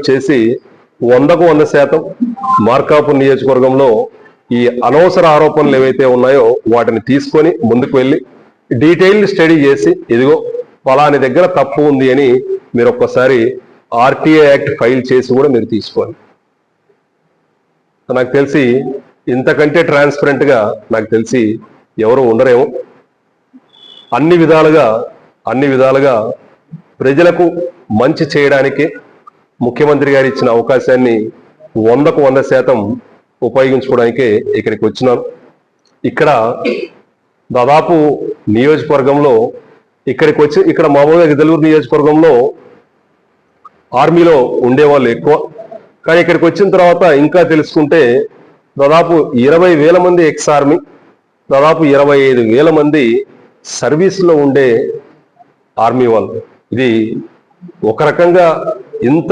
చేసి 100కు 100% మార్కాపురం నియోజకవర్గంలో ఈ అనవసర ఆరోపణలు ఏవైతే ఉన్నాయో వాటిని తీసుకొని ముందుకు వెళ్ళి డీటెయిల్డ్ స్టడీ చేసి ఇదిగో ఫలాని దగ్గర తప్పు ఉంది అని మీరు ఒక్కసారి ఆర్టీఐ యాక్ట్ ఫైల్ చేసి కూడా మీరు తీసుకోండి. నాకు తెలిసి ఇంతకంటే ట్రాన్స్పరెంట్ గా నాకు తెలిసి ఎవరు ఉండరేమో. అన్ని విధాలుగా ప్రజలకు మంచి చేయడానికి ముఖ్యమంత్రి గారు ఇచ్చిన అవకాశాన్ని 100కు 100% ఉపయోగించుకోవడానికే ఇక్కడికి వచ్చినాను. ఇక్కడ దాదాపు నియోజకవర్గంలో ఇక్కడ మామూలుగా గిద్దలూరు నియోజకవర్గంలో ఆర్మీలో ఉండేవాళ్ళు ఎక్కువ, కానీ ఇక్కడికి వచ్చిన తర్వాత ఇంకా తెలుసుకుంటే దాదాపు 20,000 మంది ఎక్స్ ఆర్మీ, దాదాపు 25,000 మంది సర్వీస్లో ఉండే ఆర్మీ వాళ్ళు. ఇది ఒక రకంగా ఇంత